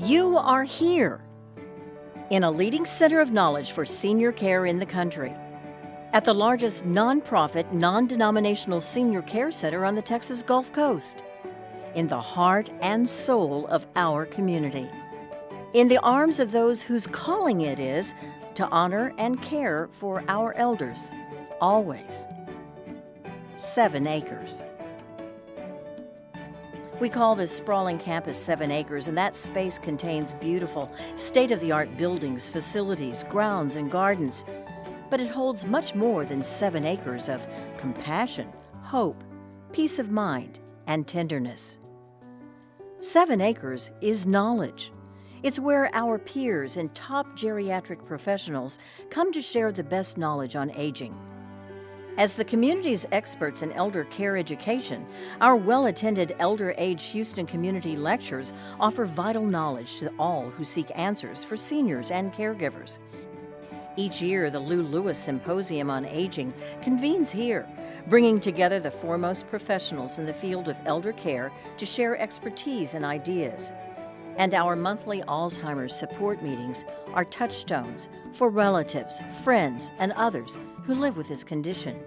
You are here in a leading center of knowledge for senior care in the country, at the largest nonprofit, non-denominational senior care center on the Texas Gulf Coast, in the heart and soul of our community, in the arms of those whose calling it is to honor and care for our elders, always. 7 acres. We call this sprawling campus 7 acres, and that space contains beautiful, state-of-the-art buildings, facilities, grounds, and gardens. But it holds much more than 7 acres of compassion, hope, peace of mind, and tenderness. 7 acres is knowledge. It's where our peers and top geriatric professionals come to share the best knowledge on aging. As the community's experts in elder care education, our well-attended Elder Age Houston Community Lectures offer vital knowledge to all who seek answers for seniors and caregivers. Each year, the Lou Lewis Symposium on Aging convenes here, bringing together the foremost professionals in the field of elder care to share expertise and ideas. And our monthly Alzheimer's support meetings are touchstones for relatives, friends, and others who live with this condition.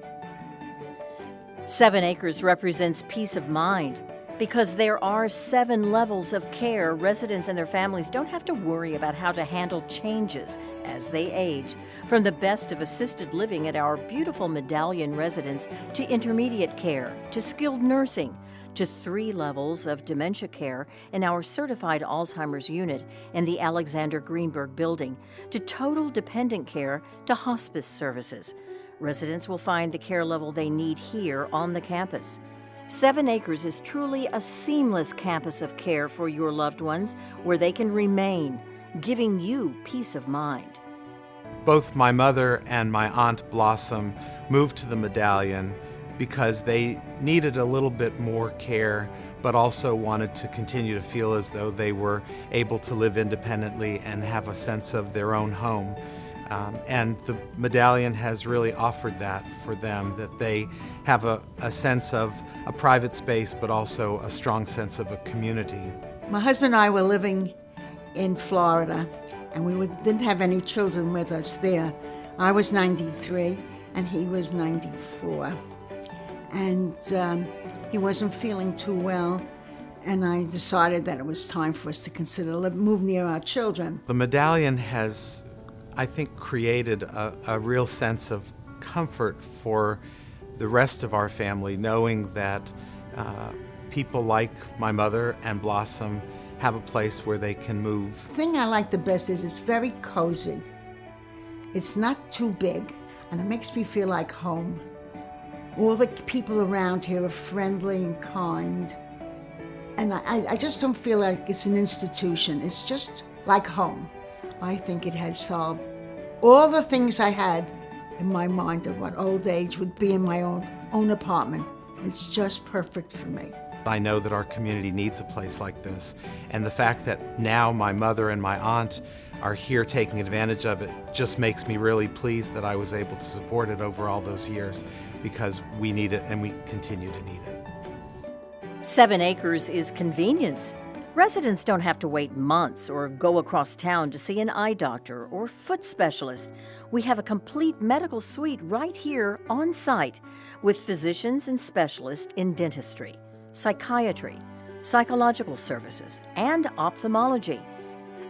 7 acres represents peace of mind because there are 7 levels of care. Residents and their families don't have to worry about how to handle changes as they age, from the best of assisted living at our beautiful Medallion residence to intermediate care to skilled nursing, to 3 levels of dementia care in our certified Alzheimer's unit in the Alexander Greenberg building, to total dependent care to hospice services. Residents will find the care level they need here on the campus. 7 acres is truly a seamless campus of care for your loved ones where they can remain, giving you peace of mind. Both my mother and my Aunt Blossom moved to the Medallion because they needed a little bit more care, but also wanted to continue to feel as though they were able to live independently and have a sense of their own home. And the Medallion has really offered that for them, that they have a sense of a private space, but also a strong sense of a community. My husband and I were living in Florida, and we didn't have any children with us there. I was 93, and he was 94. And he wasn't feeling too well, and I decided that it was time for us to consider move near our children. The Medallion has, I think, created a real sense of comfort for the rest of our family, knowing that people like my mother and Blossom have a place where they can move. The thing I like the best is it's very cozy. It's not too big, and it makes me feel like home. All the people around here are friendly and kind, and I just don't feel like it's an institution. It's just like home. I think it has solved all the things I had in my mind of what old age would be in my own apartment. It's just perfect for me. I know that our community needs a place like this, and the fact that now my mother and my aunt are here taking advantage of it just makes me really pleased that I was able to support it over all those years, because we need it and we continue to need it. 7 acres is convenience. Residents don't have to wait months or go across town to see an eye doctor or foot specialist. We have a complete medical suite right here on site with physicians and specialists in dentistry, psychiatry, psychological services, and ophthalmology.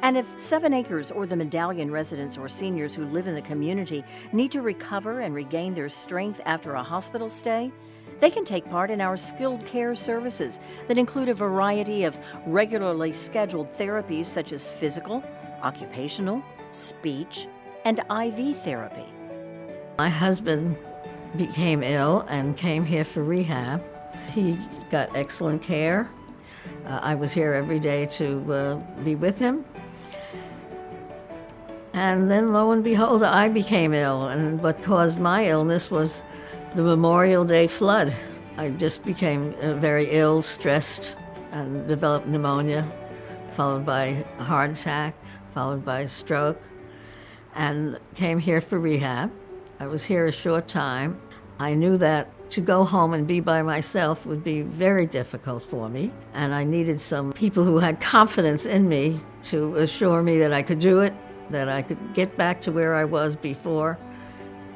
And if 7 acres or the Medallion residents or seniors who live in the community need to recover and regain their strength after a hospital stay, they can take part in our skilled care services that include a variety of regularly scheduled therapies such as physical, occupational, speech, and IV therapy. My husband became ill and came here for rehab. He got excellent care. I was here every day to be with him. And then, lo and behold, I became ill, and what caused my illness was the Memorial Day flood. I just became very ill, stressed, and developed pneumonia, followed by a heart attack, followed by a stroke, and came here for rehab. I was here a short time, I knew that to go home and be by myself would be very difficult for me, and I needed some people who had confidence in me to assure me that I could do it, that I could get back to where I was before,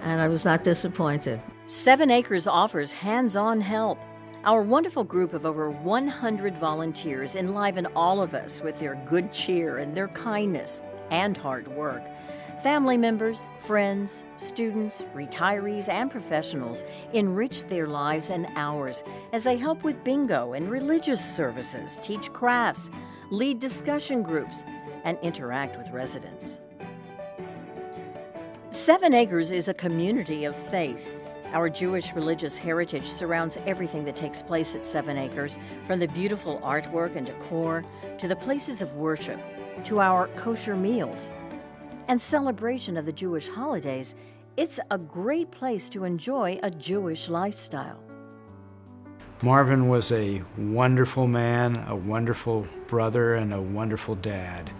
and I was not disappointed. 7 Acres offers hands-on help. Our wonderful group of over 100 volunteers enliven all of us with their good cheer and their kindness and hard work. Family members, friends, students, retirees, and professionals enrich their lives and ours as they help with bingo and religious services, teach crafts, lead discussion groups, and interact with residents. 7 Acres is a community of faith. Our Jewish religious heritage surrounds everything that takes place at 7 Acres, from the beautiful artwork and decor to the places of worship, to our kosher meals and celebration of the Jewish holidays. It's a great place to enjoy a Jewish lifestyle. Marvin was a wonderful man, a wonderful brother, and a wonderful dad.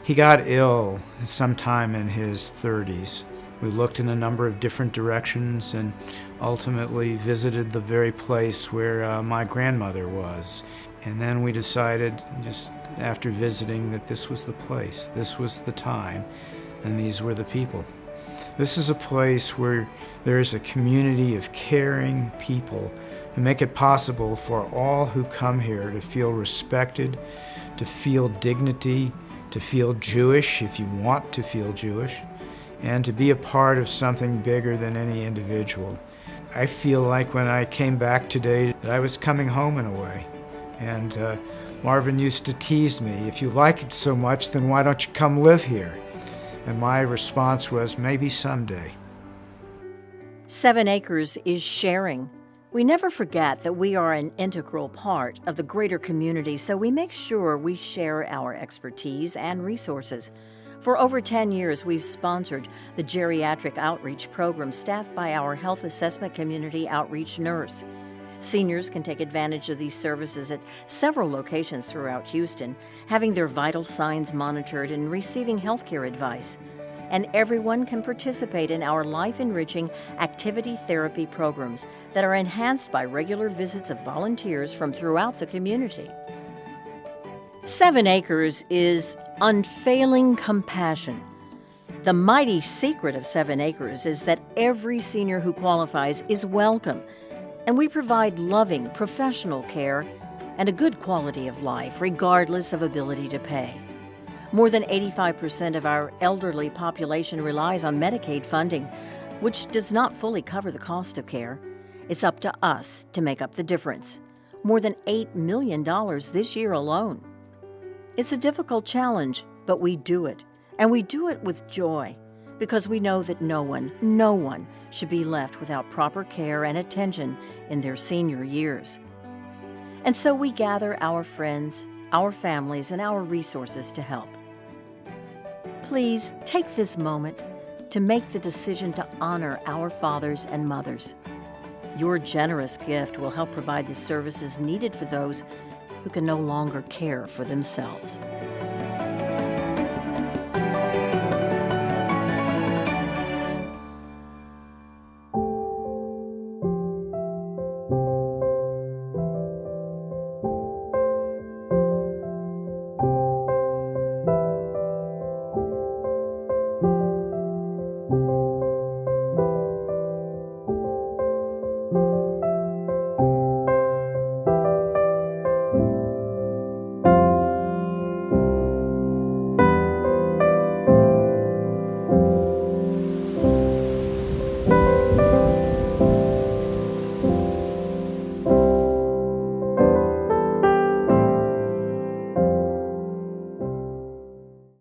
He got ill sometime in his 30s. We looked in a number of different directions and ultimately visited the very place where my grandmother was. And then we decided, just after visiting, that this was the place, this was the time, and these were the people. This is a place where there is a community of caring people who make it possible for all who come here to feel respected, to feel dignity, to feel Jewish if you want to feel Jewish, and to be a part of something bigger than any individual. I feel like when I came back today that I was coming home in a way. And Marvin used to tease me, if you like it so much, then why don't you come live here? And my response was, maybe someday. 7 Acres is sharing. We never forget that we are an integral part of the greater community, so we make sure we share our expertise and resources. For over 10 years, we've sponsored the geriatric outreach program staffed by our health assessment community outreach nurse. Seniors can take advantage of these services at several locations throughout Houston, having their vital signs monitored and receiving health care advice. And everyone can participate in our life-enriching activity therapy programs that are enhanced by regular visits of volunteers from throughout the community. 7 Acres is unfailing compassion. The mighty secret of 7 Acres is that every senior who qualifies is welcome, and we provide loving, professional care and a good quality of life, regardless of ability to pay. More than 85% of our elderly population relies on Medicaid funding, which does not fully cover the cost of care. It's up to us to make up the difference. More than $8 million this year alone. It's a difficult challenge, but we do it. And we do it with joy, because we know that no one should be left without proper care and attention in their senior years. And so we gather our friends, our families, and our resources to help. Please take this moment to make the decision to honor our fathers and mothers. Your generous gift will help provide the services needed for those who can no longer care for themselves.